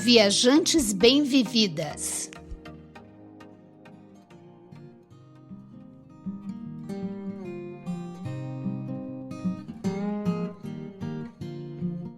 Viajantes Bem-Vividas.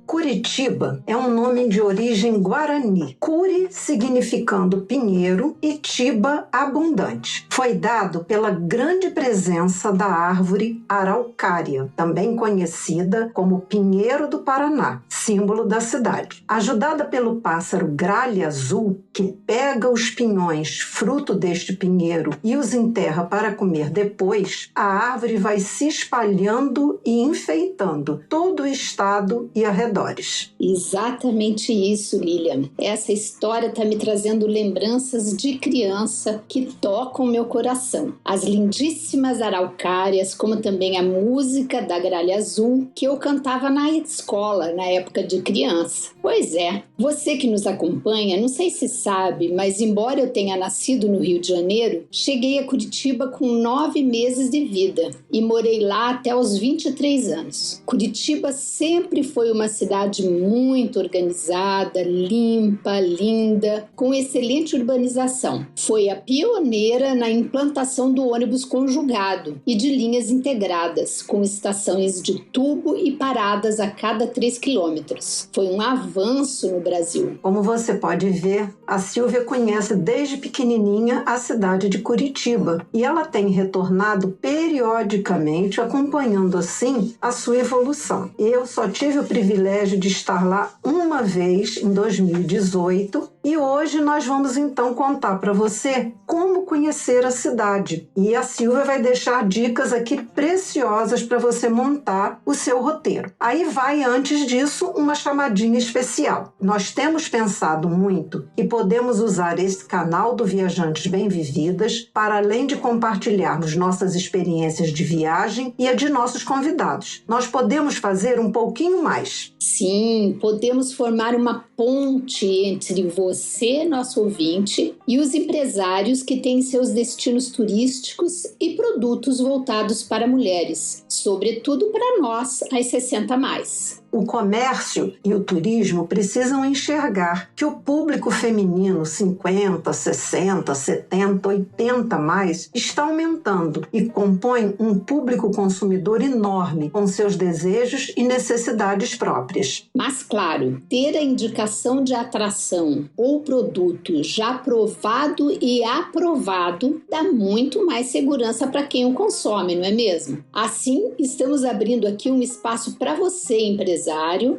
Curitiba é um nome de origem guarani. Curi significando pinheiro e tiba abundante. Foi dado pela grande presença da árvore araucária, também conhecida como pinheiro do Paraná, símbolo da cidade. Ajudada pelo pássaro gralha azul, que pega os pinhões fruto deste pinheiro e os enterra para comer depois, a árvore vai se espalhando e enfeitando todo o estado e arredores. Exatamente isso, Lilian. Essa história está me trazendo lembranças de criança que tocam meu coração. As lindíssimas araucárias, como também a música da gralha azul, que eu cantava na escola, na época de criança. Pois é, você que nos acompanha, não sei se sabe, mas embora eu tenha nascido no Rio de Janeiro, cheguei a Curitiba com 9 meses de vida e morei lá até os 23 anos. Curitiba sempre foi uma cidade muito organizada, limpa, linda, com excelente urbanização. Foi a pioneira na implantação do ônibus conjugado e de linhas integradas, com estações de tubo e paradas a cada 3 quilômetros. Foi um avanço no Brasil. Como você pode ver, a Silvia conhece desde pequenininha a cidade de Curitiba e ela tem retornado periodicamente, acompanhando assim a sua evolução. Eu só tive o privilégio de estar lá uma vez em 2018 e hoje nós vamos então contar para você como conhecer a cidade. E a Silvia vai deixar dicas aqui preciosas para você montar o seu roteiro. Aí vai, antes disso, uma chamadinha especial. Nós temos pensado muito que podemos usar esse canal do Viajantes Bem-Vividas para, além de compartilharmos nossas experiências de viagem e a de nossos convidados, nós podemos fazer um pouquinho mais. Sim, podemos formar uma ponte entre você, nosso ouvinte, e os empresários que têm seus destinos turísticos e produtos voltados para mulheres, sobretudo para nós, as 60+. O comércio e o turismo precisam enxergar que o público feminino 50, 60, 70, 80 mais está aumentando e compõe um público consumidor enorme com seus desejos e necessidades próprias. Mas, claro, ter a indicação de atração ou produto já provado e aprovado dá muito mais segurança para quem o consome, não é mesmo? Assim, estamos abrindo aqui um espaço para você, empresário,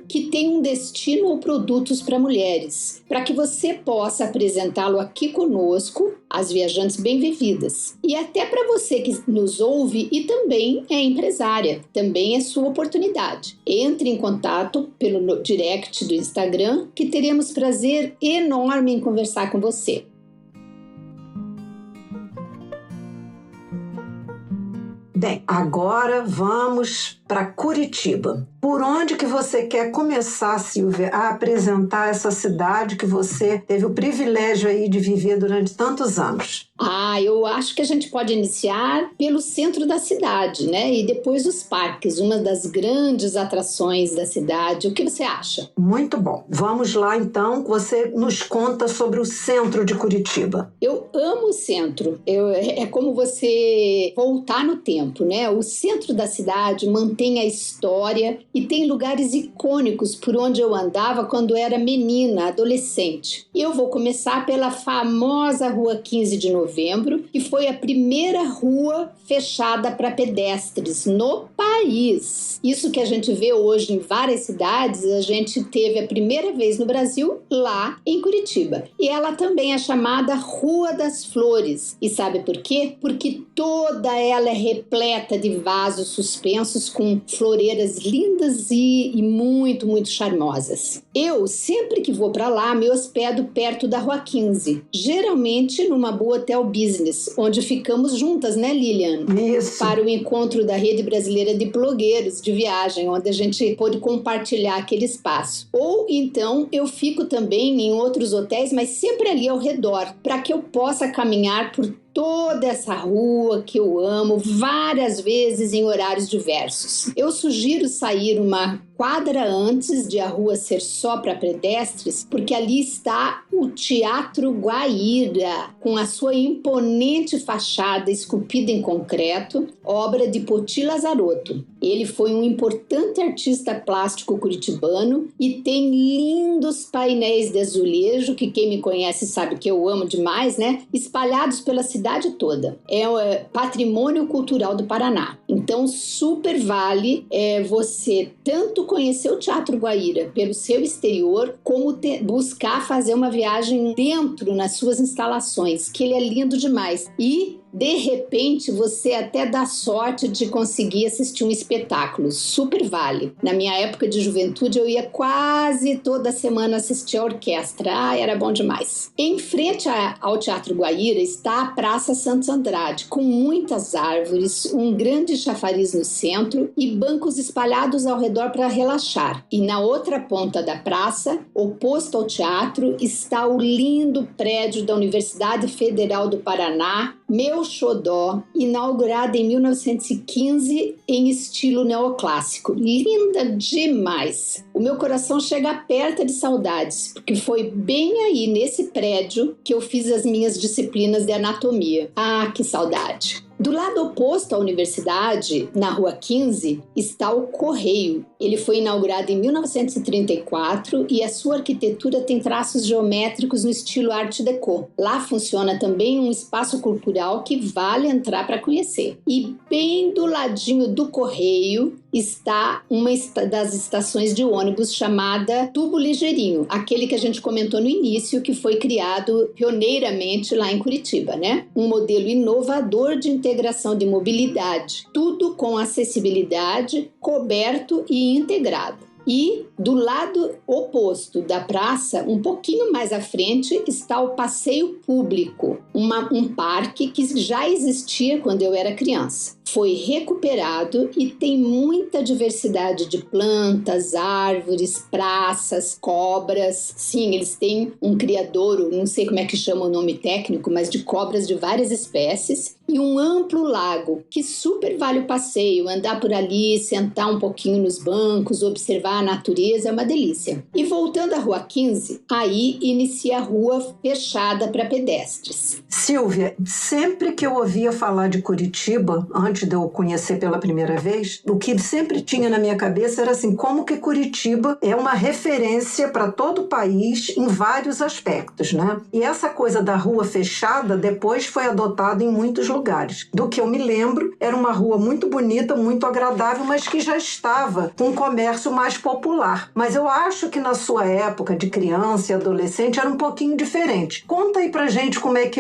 que tem um destino ou produtos para mulheres, para que você possa apresentá-lo aqui conosco, as Viajantes Bem-Vividas. E até para você que nos ouve e também é empresária, também é sua oportunidade. Entre em contato pelo direct do Instagram, que teremos prazer enorme em conversar com você. Bem, agora vamos para Curitiba. Por onde que você quer começar, Silvia, a apresentar essa cidade que você teve o privilégio aí de viver durante tantos anos? Eu acho que a gente pode iniciar pelo centro da cidade, né? E depois os parques, uma das grandes atrações da cidade. O que você acha? Muito bom. Vamos lá, então. Você nos conta sobre o centro de Curitiba. Eu amo o centro. É como você voltar no tempo, né? O centro da cidade mantém a história e tem lugares icônicos por onde eu andava quando era menina, adolescente. E eu vou começar pela famosa Rua 15 de Novembro, que foi a primeira rua fechada para pedestres no país. Isso que a gente vê hoje em várias cidades, a gente teve a primeira vez no Brasil lá em Curitiba. E ela também é chamada Rua das Flores. E sabe por quê? Porque toda ela é repleta de vasos suspensos com floreiras lindas e muito, muito charmosas. Eu, sempre que vou para lá, me hospedo perto da Rua 15, geralmente numa boa hotel business, onde ficamos juntas, né, Lilian? Isso. Para o encontro da Rede Brasileira de Blogueiros de Viagem, onde a gente pôde compartilhar aquele espaço. Ou então eu fico também em outros hotéis, mas sempre ali ao redor, para que eu possa caminhar por toda essa rua que eu amo várias vezes em horários diversos. Eu sugiro sair uma quadra antes de a rua ser só para pedestres, porque ali está o Teatro Guaíra, com a sua imponente fachada esculpida em concreto, obra de Poti Lazarotto. Ele foi um importante artista plástico curitibano e tem lindos painéis de azulejo, que quem me conhece sabe que eu amo demais, né? Espalhados pela cidade toda. É patrimônio cultural do Paraná. Então, super vale você tanto conhecer o Teatro Guaíra pelo seu exterior, como buscar fazer uma viagem dentro nas suas instalações, que ele é lindo demais. E de repente, você até dá sorte de conseguir assistir um espetáculo. Super vale. Na minha época de juventude, eu ia quase toda semana assistir a orquestra. Era bom demais. Em frente ao Teatro Guaíra está a Praça Santos Andrade, com muitas árvores, um grande chafariz no centro e bancos espalhados ao redor para relaxar. E na outra ponta da praça, oposto ao teatro, está o lindo prédio da Universidade Federal do Paraná, meu xodó, inaugurada em 1915 em estilo neoclássico. Linda demais! O meu coração chega aperta de saudades, porque foi bem aí nesse prédio que eu fiz as minhas disciplinas de anatomia. Ah, que saudade! Do lado oposto à universidade, na Rua 15, está o Correio. Ele foi inaugurado em 1934 e a sua arquitetura tem traços geométricos no estilo Art Deco. Lá funciona também um espaço cultural que vale entrar para conhecer. E bem do ladinho do Correio está uma das estações de ônibus chamada Tubo Ligeirinho, aquele que a gente comentou no início, que foi criado pioneiramente lá em Curitiba, né? Um modelo inovador de integração de mobilidade, tudo com acessibilidade, coberto e integrado. E do lado oposto da praça, um pouquinho mais à frente, está o Passeio Público, um parque que já existia quando eu era criança. Foi recuperado e tem muita diversidade de plantas, árvores, praças, cobras. Sim, eles têm um criadouro, não sei como é que chama o nome técnico, mas de cobras de várias espécies. E um amplo lago, que super vale o passeio, andar por ali, sentar um pouquinho nos bancos, observar a natureza, é uma delícia. E voltando à Rua 15, aí inicia a rua fechada para pedestres. Silvia, sempre que eu ouvia falar de Curitiba, antes de eu conhecer pela primeira vez, o que sempre tinha na minha cabeça era assim, como que Curitiba é uma referência para todo o país em vários aspectos, né? E essa coisa da rua fechada depois foi adotada em muitos lugares. Do que eu me lembro, era uma rua muito bonita, muito agradável, mas que já estava com um comércio mais popular. Mas eu acho que na sua época de criança e adolescente era um pouquinho diferente. Conta aí pra gente como é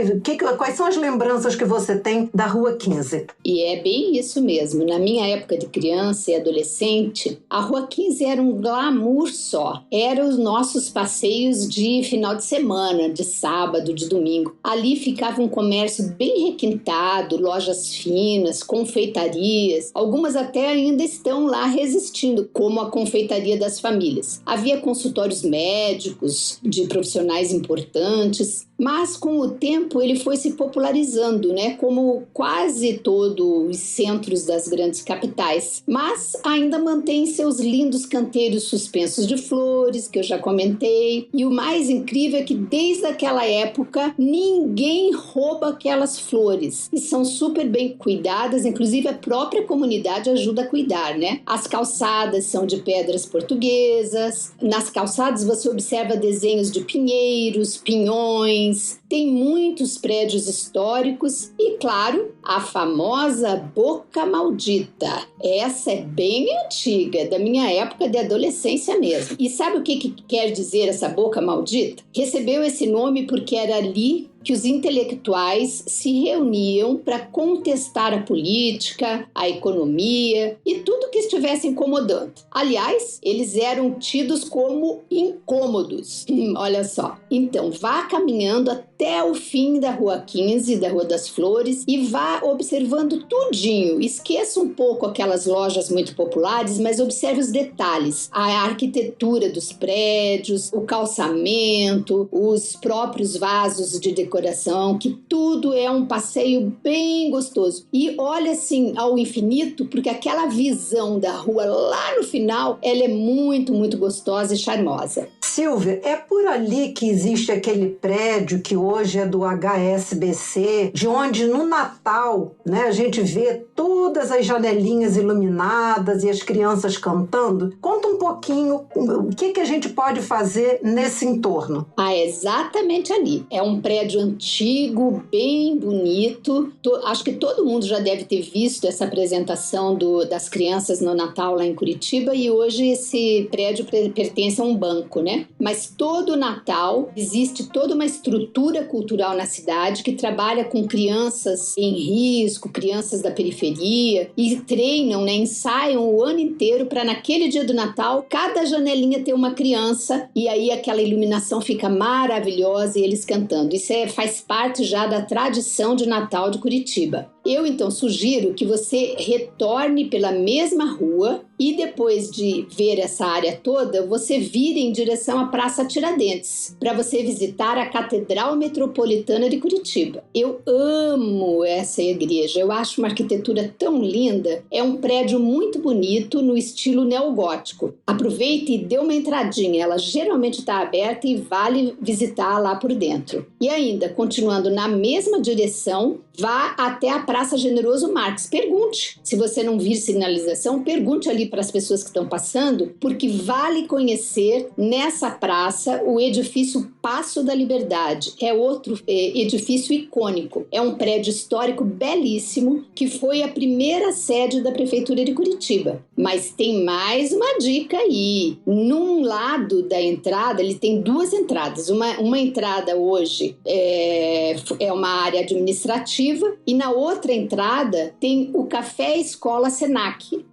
quais são as lembranças que você tem da Rua 15. E é bem isso mesmo. Na minha época de criança e adolescente, a Rua 15 era um glamour só. Eram os nossos passeios de final de semana, de sábado, de domingo. Ali ficava um comércio bem requintado, lojas finas, confeitarias. Algumas até ainda estão lá resistindo, como a Confeitaria das Famílias. Havia consultórios médicos de profissionais importantes, mas com o tempo ele foi se popularizando, né? Como quase todos os centros das grandes capitais. Mas ainda mantém seus lindos canteiros suspensos de flores, que eu já comentei. E o mais incrível é que desde aquela época ninguém rouba aquelas flores. E são super bem cuidadas, inclusive a própria comunidade ajuda a cuidar, né? As calçadas são de pedras portuguesas. Nas calçadas você observa desenhos de pinheiros, pinhões. Tem muitos prédios históricos e, claro, a famosa Boca Maldita. Essa é bem antiga, da minha época de adolescência mesmo. E sabe o que quer dizer essa Boca Maldita? Recebeu esse nome porque era ali que os intelectuais se reuniam para contestar a política, a economia e tudo que estivesse incomodando. Aliás, eles eram tidos como incômodos. Olha só. Então, vá caminhando até o fim da Rua 15, da Rua das Flores, e vá observando tudinho. Esqueça um pouco aquelas lojas muito populares, mas observe os detalhes. A arquitetura dos prédios, o calçamento, os próprios vasos de decoração decoração, que tudo é um passeio bem gostoso. E olha assim ao infinito, porque aquela visão da rua lá no final, ela é muito, muito gostosa e charmosa. Silvia, é por ali que existe aquele prédio que hoje é do HSBC, de onde no Natal, né, a gente vê todas as janelinhas iluminadas e as crianças cantando? Conta um pouquinho o que a gente pode fazer nesse entorno. Exatamente ali. É um prédio antigo, bem bonito. Acho que todo mundo já deve ter visto essa apresentação das crianças no Natal lá em Curitiba, e hoje esse prédio pertence a um banco, né? Mas todo Natal existe toda uma estrutura cultural na cidade que trabalha com crianças em risco, crianças da periferia, e treinam, né, ensaiam o ano inteiro para naquele dia do Natal, cada janelinha ter uma criança, e aí aquela iluminação fica maravilhosa e eles cantando. Isso faz parte já da tradição de Natal de Curitiba. Eu, então, sugiro que você retorne pela mesma rua e depois de ver essa área toda, você vire em direção à Praça Tiradentes, para você visitar a Catedral Metropolitana de Curitiba. Eu amo essa igreja, eu acho uma arquitetura tão linda. É um prédio muito bonito no estilo neogótico. Aproveite e dê uma entradinha, ela geralmente está aberta e vale visitar lá por dentro. E ainda, continuando na mesma direção, vá até a Praça Generoso Marques. Pergunte. Se você não vir sinalização, pergunte ali para as pessoas que estão passando, porque vale conhecer nessa praça o edifício Paço da Liberdade. É outro edifício icônico. É um prédio histórico belíssimo que foi a primeira sede da Prefeitura de Curitiba. Mas tem mais uma dica aí. Num lado da entrada, ele tem duas entradas. Uma entrada hoje é uma área administrativa, e na outra entrada tem o Café Escola Senac,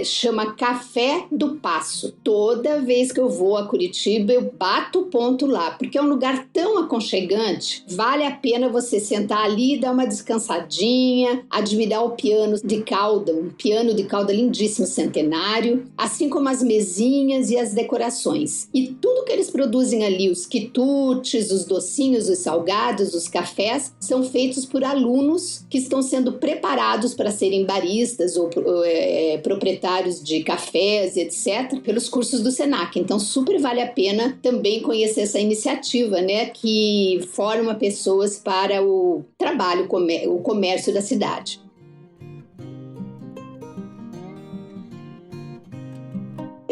chama Café do Paço. Toda vez que eu vou a Curitiba, eu bato o ponto lá, porque é um lugar tão aconchegante, vale a pena você sentar ali e dar uma descansadinha, admirar o piano de cauda, um piano de cauda lindíssimo, centenário, assim como as mesinhas e as decorações. E tudo que eles produzem ali, os quitutes, os docinhos, os salgados, os cafés, são feitos por alunos que estão sendo preparados para serem baristas ou proprietários de cafés, etc., pelos cursos do Senac. Então, super vale a pena também conhecer essa iniciativa, né, que forma pessoas para o trabalho, o comércio da cidade.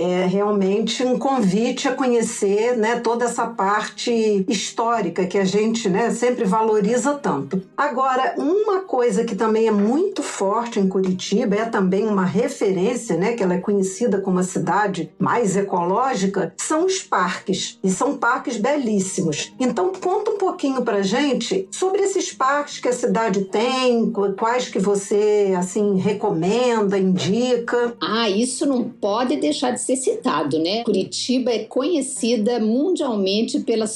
É realmente um convite a conhecer, né, toda essa parte histórica que a gente, né, sempre valoriza tanto. Agora, uma coisa que também é muito forte em Curitiba, é também uma referência, né, que ela é conhecida como a cidade mais ecológica, são os parques. E são parques belíssimos. Então, conta um pouquinho pra gente sobre esses parques que a cidade tem, quais que você, assim, recomenda, indica. Isso não pode deixar de ser citado, né? Curitiba é conhecida mundialmente pelos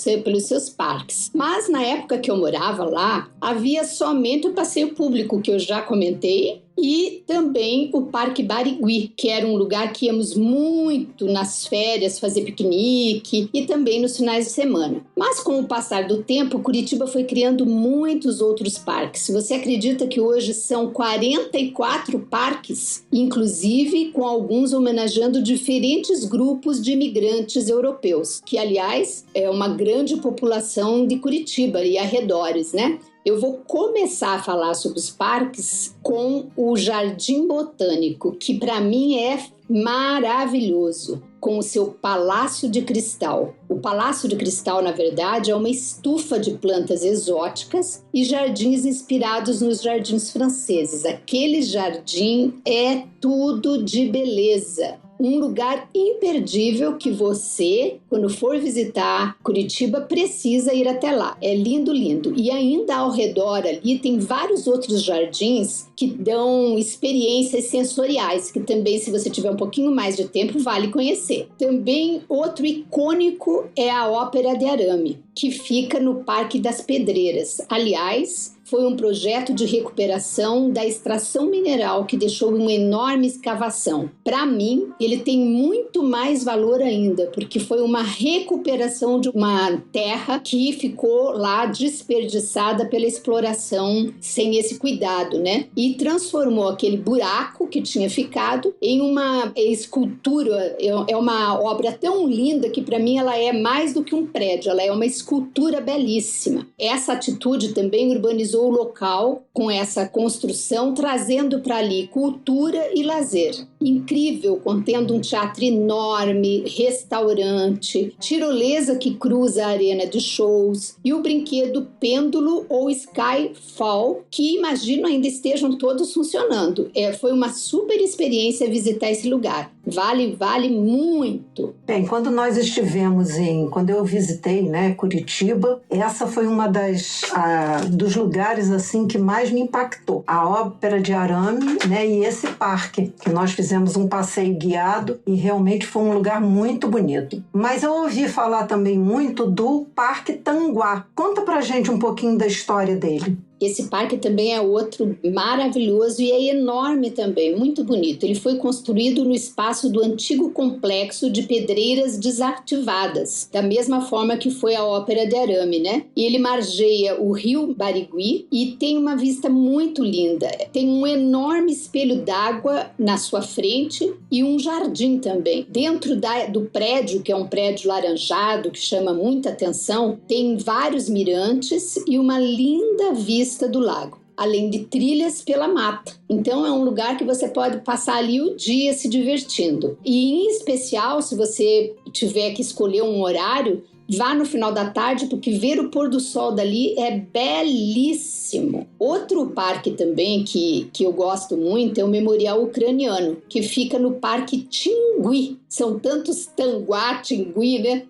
seus parques. Mas na época que eu morava lá, havia somente o passeio público, que eu já comentei, e também o Parque Barigui, que era um lugar que íamos muito nas férias fazer piquenique e também nos finais de semana. Mas com o passar do tempo, Curitiba foi criando muitos outros parques. Você acredita que hoje são 44 parques, inclusive com alguns homenageando diferentes grupos de imigrantes europeus, que aliás é uma grande população de Curitiba e arredores, né? Eu vou começar a falar sobre os parques com o Jardim Botânico, que para mim é maravilhoso, com o seu Palácio de Cristal. O Palácio de Cristal, na verdade, é uma estufa de plantas exóticas e jardins inspirados nos jardins franceses. Aquele jardim é tudo de beleza. Um lugar imperdível que você, quando for visitar Curitiba, precisa ir até lá. É lindo, lindo. E ainda ao redor ali tem vários outros jardins que dão experiências sensoriais, que também, se você tiver um pouquinho mais de tempo, vale conhecer. Também outro icônico é a Ópera de Arame, que fica no Parque das Pedreiras. Aliás, foi um projeto de recuperação da extração mineral que deixou uma enorme escavação. Para mim, ele tem muito mais valor ainda, porque foi uma recuperação de uma terra que ficou lá desperdiçada pela exploração sem esse cuidado, né? E transformou aquele buraco que tinha ficado em uma escultura. É uma obra tão linda que para mim ela é mais do que um prédio, ela é uma escultura belíssima. Essa atitude também urbanizou o local com essa construção, trazendo para ali cultura e lazer. Incrível, contendo um teatro enorme, restaurante, tirolesa que cruza a arena de shows e o brinquedo Pêndulo ou Skyfall, que imagino ainda estejam todos funcionando. Foi uma super experiência visitar esse lugar. Vale muito. Bem, quando eu visitei, né, Curitiba, essa foi uma dos lugares assim que mais me impactou. A Ópera de Arame, né, e esse parque, que nós fizemos um passeio guiado e realmente foi um lugar muito bonito. Mas eu ouvi falar também muito do Parque Tanguá. Conta pra gente um pouquinho da história dele. Esse parque também é outro maravilhoso e é enorme também, muito bonito. Ele foi construído no espaço do antigo complexo de pedreiras desativadas, da mesma forma que foi a Ópera de Arame, né? E ele margeia o rio Barigui e tem uma vista muito linda. Tem um enorme espelho d'água na sua frente e um jardim também. Dentro do prédio, que é um prédio laranjado, que chama muita atenção, tem vários mirantes e uma linda vista do lago, além de trilhas pela mata. Então é um lugar que você pode passar ali o dia se divertindo. E em especial, se você tiver que escolher um horário, vá no final da tarde, porque ver o pôr do sol dali é belíssimo. Outro parque também que eu gosto muito é o Memorial Ucraniano, que fica no Parque Tingui. São tantos Tanguá, Tingui, né?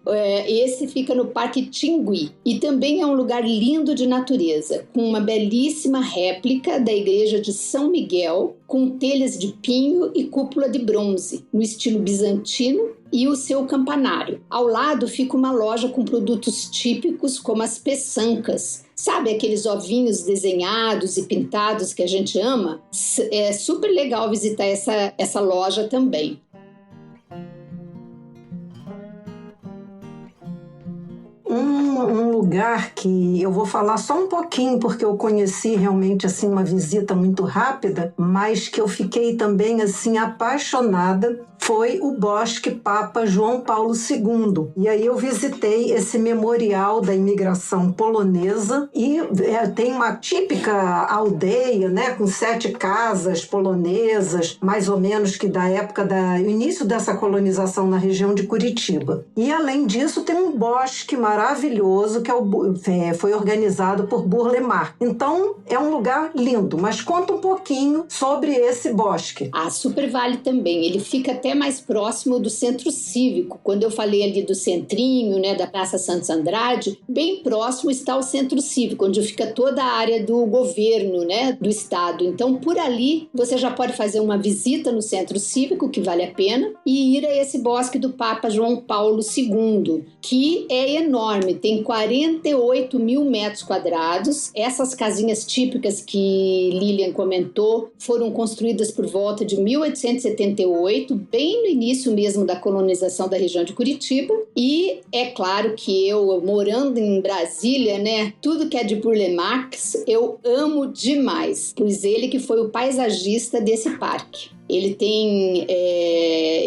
Esse fica no Parque Tingui. E também é um lugar lindo de natureza, com uma belíssima réplica da igreja de São Miguel, com telhas de pinho e cúpula de bronze, no estilo bizantino, e o seu campanário. Ao lado fica uma loja com produtos típicos como as peçancas. Sabe aqueles ovinhos desenhados e pintados que a gente ama? É super legal visitar essa loja também. Um lugar que eu vou falar só um pouquinho, porque eu conheci realmente assim uma visita muito rápida, mas que eu fiquei também assim apaixonada, foi o Bosque Papa João Paulo II. E aí eu visitei esse memorial da imigração polonesa e tem uma típica aldeia, né, com 7 casas polonesas, mais ou menos que da época do início dessa colonização na região de Curitiba. E além disso tem um bosque maravilhoso que foi organizado por Burle Marx. Então é um lugar lindo, mas conta um pouquinho sobre esse bosque. Super vale também. Ele fica até mais próximo do centro cívico. Quando eu falei ali do centrinho, né, da Praça Santos Andrade, bem próximo está o centro cívico, onde fica toda a área do governo, né, do estado. Então, por ali, você já pode fazer uma visita no centro cívico, que vale a pena, e ir a esse bosque do Papa João Paulo II, que é enorme, tem 48 mil metros quadrados. Essas casinhas típicas que Lilian comentou foram construídas por volta de 1878, bem no início mesmo da colonização da região de Curitiba. E é claro que eu, morando em Brasília, né, tudo que é de Burle Marx, eu amo demais, pois ele que foi o paisagista desse parque. Ele tem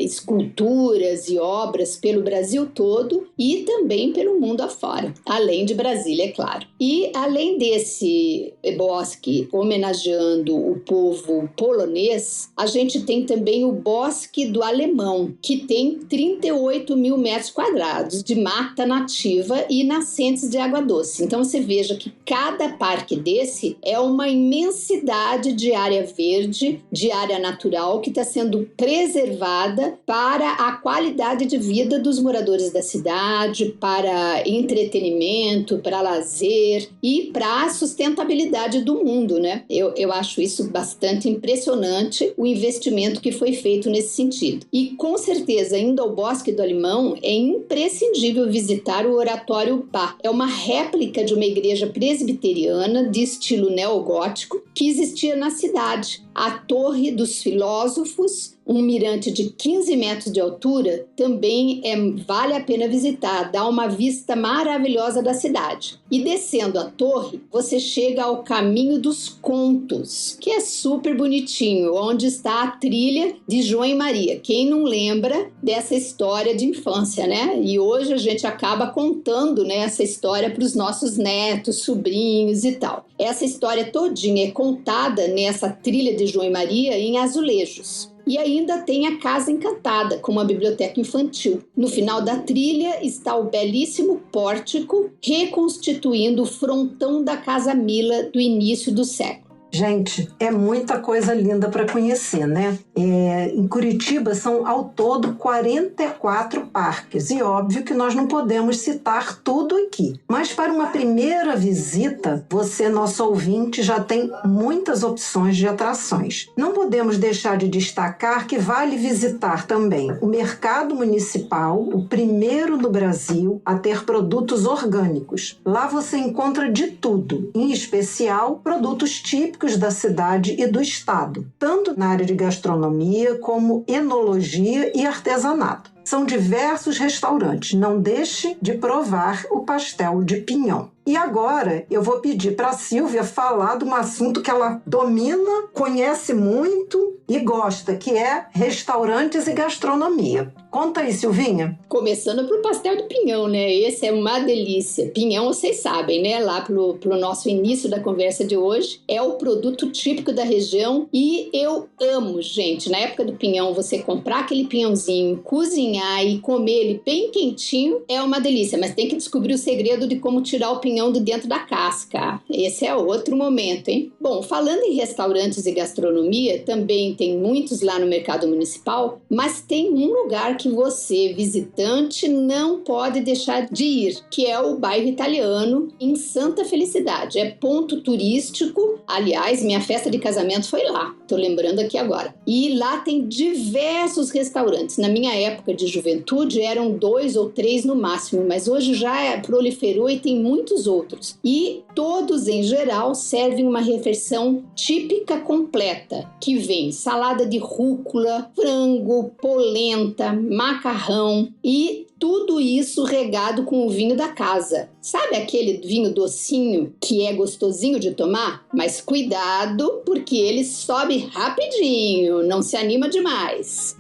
esculturas e obras pelo Brasil todo e também pelo mundo afora, além de Brasília, é claro. E além desse bosque homenageando o povo polonês, a gente tem também o Bosque do Alemão, que tem 38 mil metros quadrados de mata nativa e nascentes de água doce. Então você veja que cada parque desse é uma imensidade de área verde, de área natural, natural que está sendo preservada para a qualidade de vida dos moradores da cidade, para entretenimento, para lazer e para a sustentabilidade do mundo, né? Eu acho isso bastante impressionante, o investimento que foi feito nesse sentido. E com certeza, indo ao Bosque do Alemão, é imprescindível visitar o Oratório Bach. É uma réplica de uma igreja presbiteriana de estilo neogótico que existia na cidade. A Torre dos Filósofos, um mirante de 15 metros de altura, também vale a pena visitar, dá uma vista maravilhosa da cidade. E descendo a torre, você chega ao Caminho dos Contos, que é super bonitinho, onde está a trilha de João e Maria. Quem não lembra dessa história de infância, né? E hoje a gente acaba contando, né, essa história para os nossos netos, sobrinhos e tal. Essa história todinha é contada nessa trilha de João e Maria em azulejos. E ainda tem a Casa Encantada, com uma biblioteca infantil. No final da trilha está o belíssimo pórtico, reconstituindo o frontão da Casa Mila do início do século. Gente, é muita coisa linda para conhecer, né? Em Curitiba são ao todo 44 parques e óbvio que nós não podemos citar tudo aqui. Mas para uma primeira visita, você, nosso ouvinte, já tem muitas opções de atrações. Não podemos deixar de destacar que vale visitar também o Mercado Municipal, o primeiro no Brasil a ter produtos orgânicos. Lá você encontra de tudo, em especial produtos típicos da cidade e do estado, tanto na área de gastronomia como enologia e artesanato. São diversos restaurantes, não deixe de provar o pastel de pinhão. E agora eu vou pedir para a Silvia falar de um assunto que ela domina, conhece muito e gosta, que é restaurantes e gastronomia. Conta aí, Silvinha. Começando pro pastel de pinhão, né? Esse é uma delícia. Pinhão, vocês sabem, né? Lá pro nosso início da conversa de hoje, é o produto típico da região e eu amo, gente. Na época do pinhão, você comprar aquele pinhãozinho, cozinhar e comer ele bem quentinho é uma delícia, mas tem que descobrir o segredo de como tirar o pinhão de dentro da casca. Esse é outro momento, hein? Bom, falando em restaurantes e gastronomia, também tem muitos lá no Mercado Municipal, mas tem um lugar que você, visitante, não pode deixar de ir, que é o Bairro Italiano, em Santa Felicidade. É ponto turístico. Aliás, minha festa de casamento foi lá. Tô lembrando aqui agora. E lá tem diversos restaurantes. Na minha época de juventude eram 2 ou 3 no máximo, mas hoje já proliferou e tem muitos outros. E todos, em geral, servem uma refeição típica completa, que vem salada de rúcula, frango, polenta, macarrão e tudo isso regado com o vinho da casa. Sabe aquele vinho docinho que é gostosinho de tomar? Mas cuidado, porque ele sobe rapidinho, não se anima demais.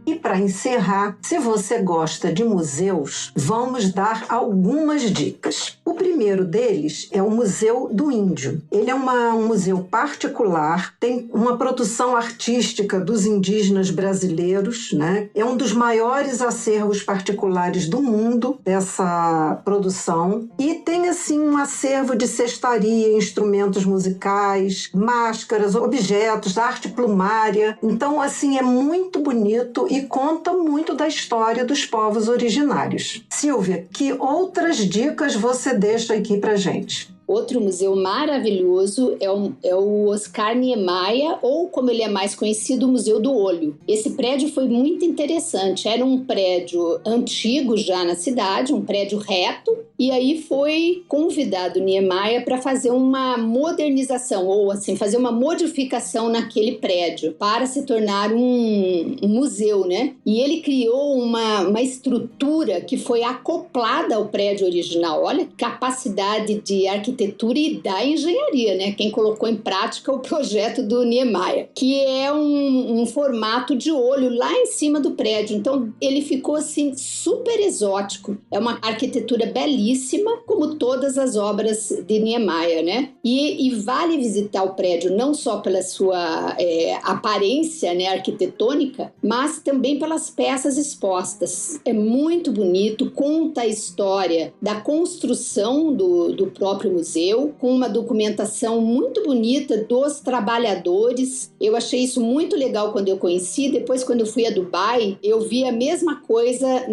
E para encerrar, se você gosta de museus, vamos dar algumas dicas. O primeiro deles é o Museu do Índio. Ele é um museu particular, tem uma produção artística dos indígenas brasileiros, né? É um dos maiores acervos particulares do mundo dessa produção e tem assim um acervo de cestaria, instrumentos musicais, máscaras, objetos, arte plumária. Então, assim, é muito bonito e conta muito da história dos povos originários. Silvia, que outras dicas você deixa aqui pra gente? Outro museu maravilhoso é o Oscar Niemeyer, ou como ele é mais conhecido, o Museu do Olho. Esse prédio foi muito interessante, era um prédio antigo já na cidade, um prédio reto, e aí foi convidado Niemeyer para fazer uma modernização, ou assim, fazer uma modificação naquele prédio, para se tornar um museu, né? E ele criou uma estrutura que foi acoplada ao prédio original. Olha que capacidade de arquitetura e da engenharia, né? Quem colocou em prática o projeto do Niemeyer, que é um formato de olho lá em cima do prédio. Então, ele ficou assim super exótico. É uma arquitetura belíssima, belíssima, como todas as obras de Niemeyer, né? E vale visitar o prédio não só pela sua aparência, né, arquitetônica, mas também pelas peças expostas. É muito bonito, conta a história da construção do próprio museu, com uma documentação muito bonita dos trabalhadores. Eu achei isso muito legal quando eu conheci. Depois, quando eu fui a Dubai, eu vi a mesma coisa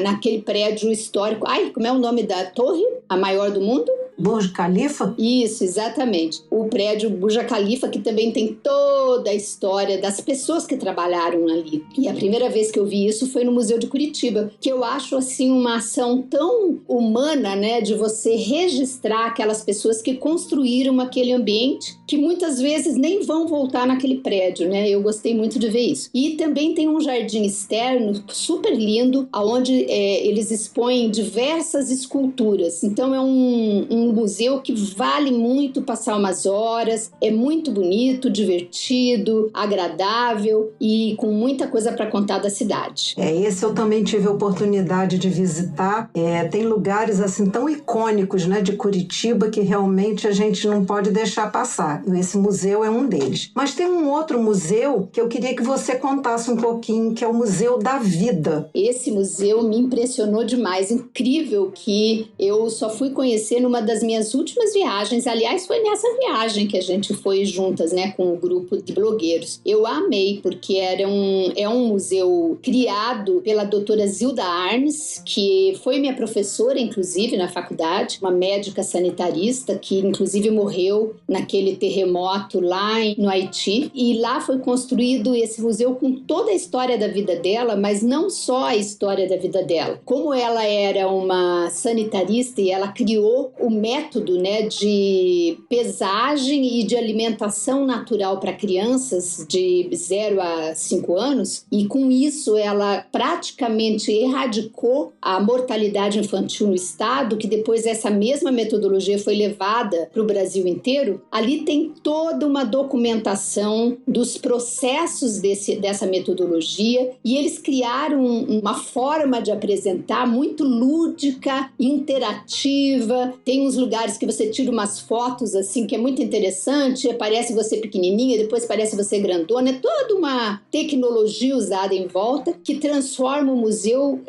naquele prédio histórico. Ai, como é o nome da torre? A maior do mundo? Burj Khalifa? Isso, exatamente. O prédio Burj Khalifa, que também tem toda a história das pessoas que trabalharam ali. E a primeira vez que eu vi isso foi no Museu de Curitiba, que eu acho, assim, uma ação tão humana, né, de você registrar aquelas pessoas que construíram aquele ambiente, que muitas vezes nem vão voltar naquele prédio, né? Eu gostei muito de ver isso. E também tem um jardim externo super lindo, onde eles expõem diversas esculturas. Então é um museu que vale muito passar umas horas, é muito bonito, divertido, agradável e com muita coisa para contar da cidade. Esse eu também tive a oportunidade de visitar. Tem lugares assim tão icônicos, né, de Curitiba, que realmente a gente não pode deixar passar. Esse museu é um deles. Mas tem um outro museu que eu queria que você contasse um pouquinho, que é o Museu da Vida. Esse museu me impressionou demais. Incrível, que eu só fui conhecer numa das minhas últimas viagens. Aliás, foi nessa viagem que a gente foi juntas, né, com o grupo de blogueiros. Eu amei, porque é um museu criado pela doutora Zilda Arnes, que foi minha professora, inclusive, na faculdade, uma médica sanitarista que, inclusive, morreu naquele terremoto lá no Haiti. E lá foi construído esse museu com toda a história da vida dela, mas não só a história da vida dela. Como ela era uma sanitarista e ela criou o método, né, de pesagem e de alimentação natural para crianças de 0 a 5 anos, e com isso ela praticamente erradicou a mortalidade infantil no estado, que depois essa mesma metodologia foi levada para o Brasil inteiro. Ali tem toda uma documentação dos processos dessa metodologia, e eles criaram uma forma de apresentar muito lúdica, interativa. Tem uns lugares que você tira umas fotos assim, que é muito interessante, parece você pequenininha, depois parece você grandona. É toda uma tecnologia usada em volta que transforma o museu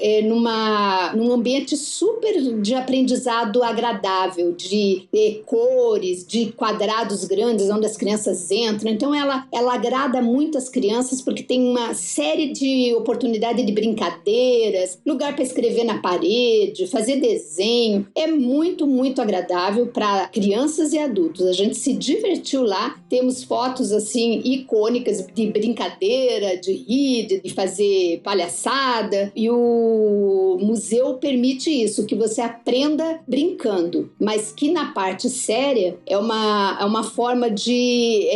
num ambiente super de aprendizado agradável, de cores, de quadrados grandes onde as crianças entram. Então ela agrada muito as crianças, porque tem uma série de oportunidades de brincadeiras, lugar para escrever na parede, fazer desenho. É muito, muito agradável para crianças e adultos. A gente se divertiu lá. Temos fotos assim icônicas de brincadeira, de rir, de fazer palhaçada, e o museu permite isso, que você aprenda brincando, mas que na parte séria é uma forma de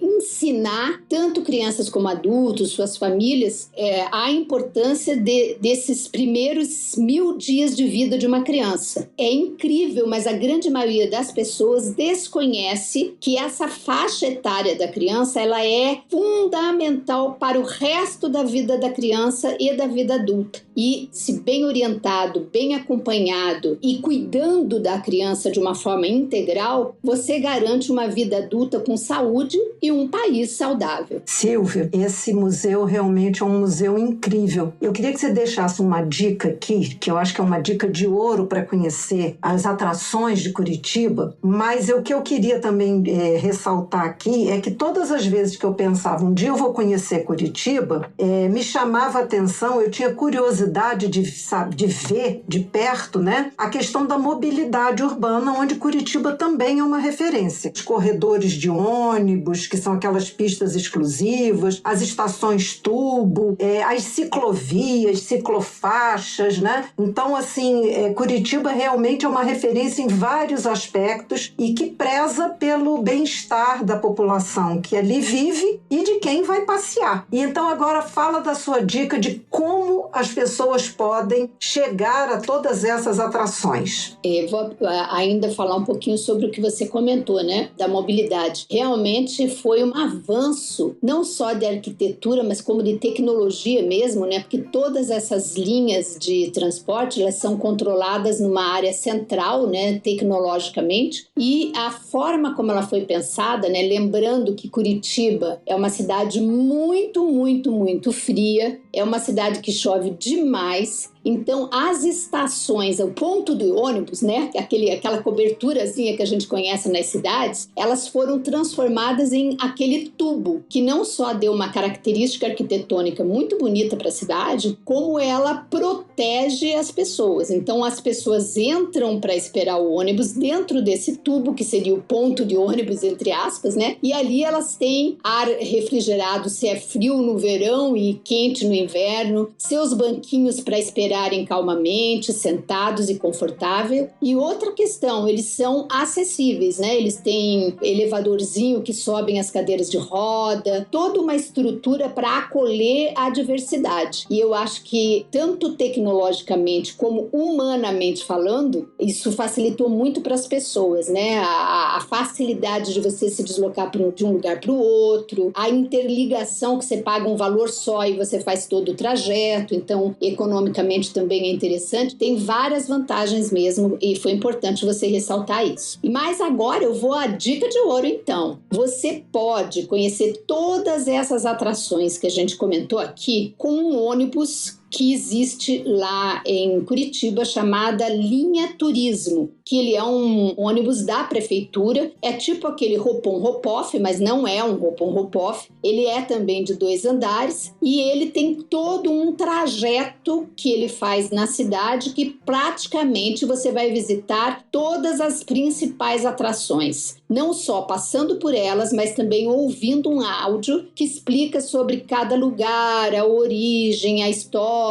ensinar tanto crianças como adultos, suas famílias, a importância desses primeiros 1000 dias de vida de uma criança. É incrível, mas a grande maioria das pessoas desconhece que essa faixa etária da criança, ela é fundamental para o resto da vida da criança e da vida adulta. E se bem orientado, bem acompanhado e cuidando da criança de uma forma integral, você garante uma vida adulta com saúde e um país saudável. Silvia, esse museu realmente é um museu incrível. Eu queria que você deixasse uma dica aqui, que eu acho que é uma dica de ouro para conhecer as atrações de Curitiba, mas o que eu queria também ressaltar aqui é que todas as vezes que eu pensava, um dia eu vou conhecer Curitiba, me chamava a atenção, eu tinha curiosidade de ver de perto, né, a questão da mobilidade urbana, onde Curitiba também é uma referência. Os corredores de ônibus, que são aquelas pistas exclusivas, as estações tubo, as ciclovias, ciclofaixas, né? Então, assim, Curitiba realmente é uma referência em vários aspectos e que preza pelo bem-estar da população que ali vive e de quem vai passear. E então agora fala da sua dica de como as pessoas podem chegar a todas essas atrações. Vou ainda falar um pouquinho sobre o que você comentou, né, da mobilidade. Realmente foi um avanço, não só de arquitetura, mas como de tecnologia mesmo, né, porque todas essas linhas de transporte, elas são controladas numa área central, né, tecnologicamente, e a forma como ela foi pensada, né, lembrando que Curitiba é uma cidade muito, muito, muito fria, é uma cidade que chove demais. Então, as estações, o ponto do ônibus, né, aquela coberturazinha que a gente conhece nas cidades, elas foram transformadas em aquele tubo, que não só deu uma característica arquitetônica muito bonita para a cidade, como ela protege as pessoas. Então, as pessoas entram para esperar o ônibus dentro desse tubo, que seria o ponto de ônibus, entre aspas, né, e ali elas têm ar refrigerado, se é frio no verão e quente no inverno, seus banquinhos para esperarem calmamente, sentados e confortável. E outra questão, eles são acessíveis, né? Eles têm elevadorzinho que sobem as cadeiras de roda, toda uma estrutura para acolher a diversidade. E eu acho que, tanto tecnologicamente como humanamente falando, isso facilitou muito para as pessoas, né? A facilidade de você se deslocar de um lugar para o outro, a interligação que você paga um valor só e você faz todo o trajeto, então, economicamente também é interessante, tem várias vantagens mesmo e foi importante você ressaltar isso. Mas agora eu vou à dica de ouro então. Você pode conhecer todas essas atrações que a gente comentou aqui com um ônibus que existe lá em Curitiba, chamada Linha Turismo, que ele é um ônibus da prefeitura, é tipo aquele Hopon-Hopoff, mas não é um Hopon-Hopoff, ele é também de 2 andares e ele tem todo um trajeto que ele faz na cidade que praticamente você vai visitar todas as principais atrações, não só passando por elas, mas também ouvindo um áudio que explica sobre cada lugar, a origem, a história,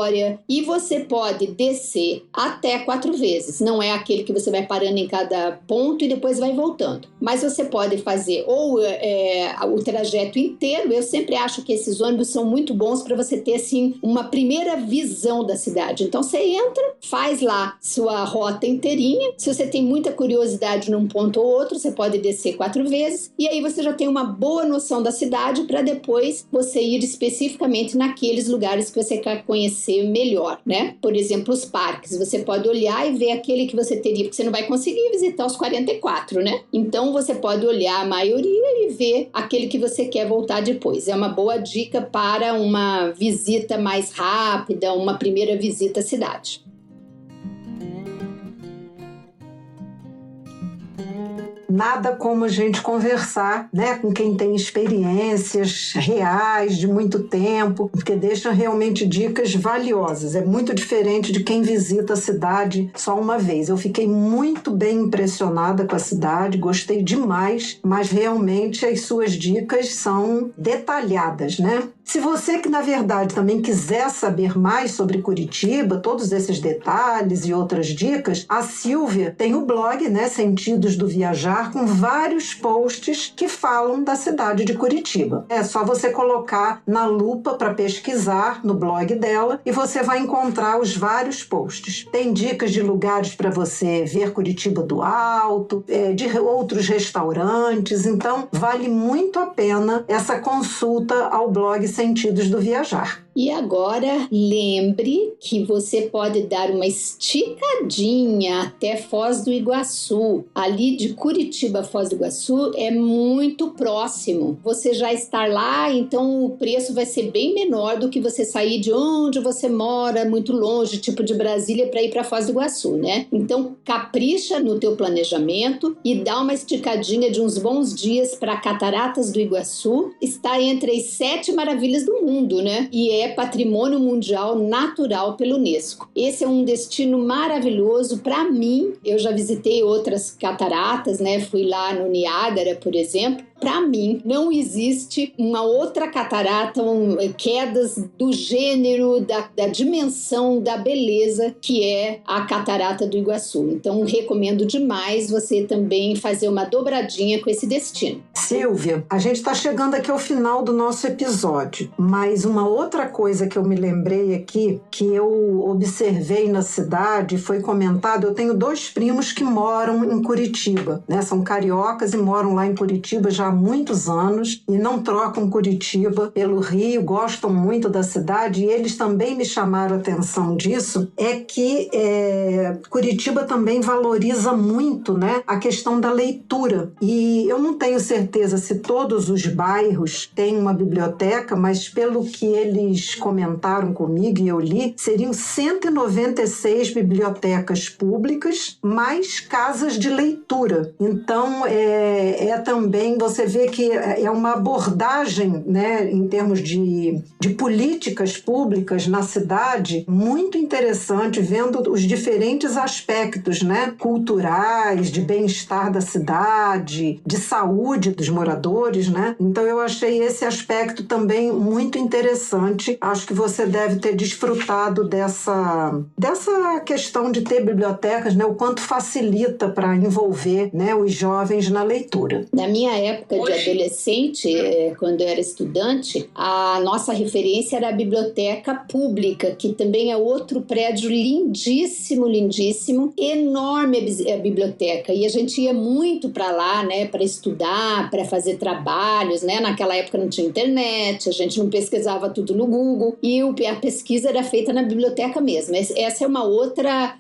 e você pode descer até 4 vezes. Não é aquele que você vai parando em cada ponto e depois vai voltando. Mas você pode fazer ou o trajeto inteiro. Eu sempre acho que esses ônibus são muito bons para você ter assim, uma primeira visão da cidade. Então você entra, faz lá sua rota inteirinha. Se você tem muita curiosidade num ponto ou outro, você pode descer 4 vezes. E aí você já tem uma boa noção da cidade para depois você ir especificamente naqueles lugares que você quer conhecer melhor, né? Por exemplo, os parques. Você pode olhar e ver aquele que você teria, porque você não vai conseguir visitar os 44, né? Então, você pode olhar a maioria e ver aquele que você quer voltar depois. É uma boa dica para uma visita mais rápida, uma primeira visita à cidade. Nada como a gente conversar, né, com quem tem experiências reais de muito tempo, porque deixa realmente dicas valiosas. É muito diferente de quem visita a cidade só uma vez. Eu fiquei muito bem impressionada com a cidade, gostei demais, mas realmente as suas dicas são detalhadas, né? Se você que, na verdade, também quiser saber mais sobre Curitiba, todos esses detalhes e outras dicas, a Silvia tem o blog, né, Sentidos do Viajar, com vários posts que falam da cidade de Curitiba. É só você colocar na lupa para pesquisar no blog dela e você vai encontrar os vários posts. Tem dicas de lugares para você ver Curitiba do alto, de outros restaurantes, então vale muito a pena essa consulta ao blog Sentidos do Viajar. E agora, lembre que você pode dar uma esticadinha até Foz do Iguaçu. Ali de Curitiba a Foz do Iguaçu é muito próximo. Você já está lá, então o preço vai ser bem menor do que você sair de onde você mora, muito longe, tipo de Brasília, para ir para Foz do Iguaçu, né? Então, capricha no teu planejamento e dá uma esticadinha de uns bons dias para Cataratas do Iguaçu. Está entre as 7 maravilhas do mundo, né? E é patrimônio mundial natural pela Unesco. Esse é um destino maravilhoso para mim. Eu já visitei outras cataratas, né? Fui lá no Niágara, por exemplo, para mim, não existe uma outra catarata, quedas do gênero, da dimensão, da beleza que é a Catarata do Iguaçu. Então, recomendo demais você também fazer uma dobradinha com esse destino. Silvia, a gente está chegando aqui ao final do nosso episódio, mas uma outra coisa que eu me lembrei aqui, que eu observei na cidade, foi comentado, eu tenho 2 primos que moram em Curitiba, né? São cariocas e moram lá em Curitiba já há muitos anos e não trocam Curitiba pelo Rio, gostam muito da cidade, e eles também me chamaram a atenção disso, é que Curitiba também valoriza muito, né, a questão da leitura. E eu não tenho certeza se todos os bairros têm uma biblioteca, mas pelo que eles comentaram comigo e eu li, seriam 196 bibliotecas públicas, mais casas de leitura. Então, também, você vê que é uma abordagem, né, em termos de políticas públicas na cidade, muito interessante, vendo os diferentes aspectos, né, culturais, de bem-estar da cidade, de saúde dos moradores, né? Então eu achei esse aspecto também muito interessante. Acho que você deve ter desfrutado dessa questão de ter bibliotecas, né? O quanto facilita para envolver, né, os jovens na leitura. Na minha época de adolescente, quando eu era estudante, a nossa referência era a biblioteca pública, que também é outro prédio lindíssimo, lindíssimo, enorme a biblioteca, e a gente ia muito para lá, né, para estudar, para fazer trabalhos, né? Naquela época não tinha internet, a gente não pesquisava tudo no Google, e a pesquisa era feita na biblioteca mesmo. Essa é uma outra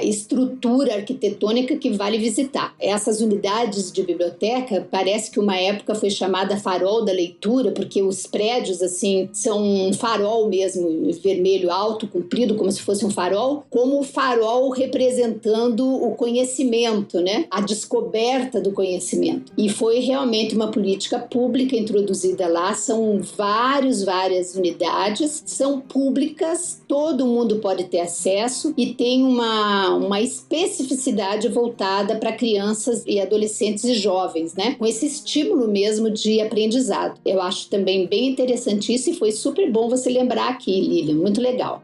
estrutura arquitetônica que vale visitar. Essas unidades de biblioteca, parece que uma época foi chamada farol da leitura, porque os prédios, assim, são um farol mesmo, vermelho alto, comprido, como se fosse um farol, como o farol representando o conhecimento, né? A descoberta do conhecimento. E foi realmente uma política pública introduzida lá, são várias unidades, são públicas, todo mundo pode ter acesso e tem uma especificidade voltada para crianças e adolescentes e jovens, né? Com esse estímulo mesmo de aprendizado. Eu acho também bem interessante isso e foi super bom você lembrar aqui, Lilian, muito legal.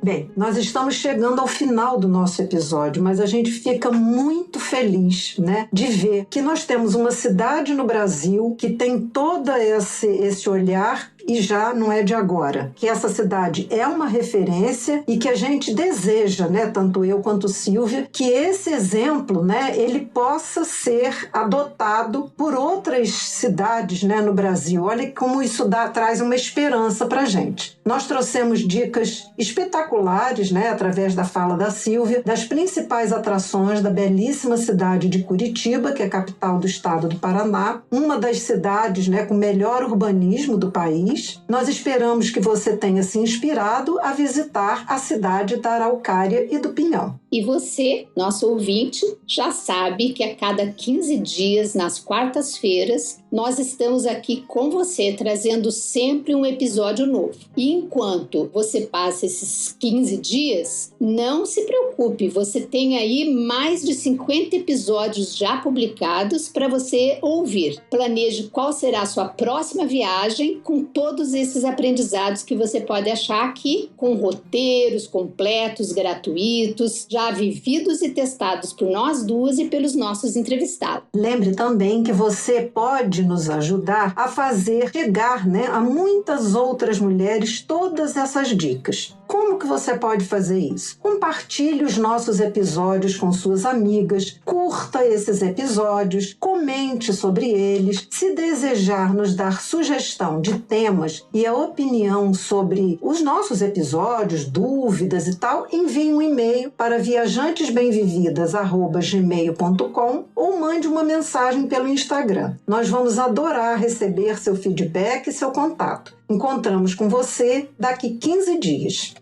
Bem, nós estamos chegando ao final do nosso episódio, mas a gente fica muito feliz, né, de ver que nós temos uma cidade no Brasil que tem todo esse olhar e já não é de agora, que essa cidade é uma referência e que a gente deseja, né, tanto eu quanto Silvia, que esse exemplo, né, ele possa ser adotado por outras cidades, né, no Brasil. Olha como isso traz uma esperança para a gente. Nós trouxemos dicas espetaculares, né, através da fala da Silvia, das principais atrações da belíssima cidade de Curitiba, que é a capital do estado do Paraná, uma das cidades, né, com melhor urbanismo do país. Nós esperamos que você tenha se inspirado a visitar a cidade da Araucária e do Pinhão. E você, nosso ouvinte, já sabe que a cada 15 dias, nas quartas-feiras, nós estamos aqui com você, trazendo sempre um episódio novo. E enquanto você passa esses 15 dias, não se preocupe, você tem aí mais de 50 episódios já publicados para você ouvir. Planeje qual será a sua próxima viagem com todos esses aprendizados que você pode achar aqui, com roteiros completos, gratuitos, já vividos e testados por nós duas e pelos nossos entrevistados. Lembre também que você pode nos ajudar a fazer chegar, né, a muitas outras mulheres todas essas dicas. Como que você pode fazer isso? Compartilhe os nossos episódios com suas amigas, curta esses episódios, comente sobre eles. Se desejar nos dar sugestão de temas e a opinião sobre os nossos episódios, dúvidas e tal, envie um e-mail para viajantes-bem-vividas@gmail.com ou mande uma mensagem pelo Instagram. Nós vamos adorar receber seu feedback e seu contato. Encontramos com você daqui 15 dias.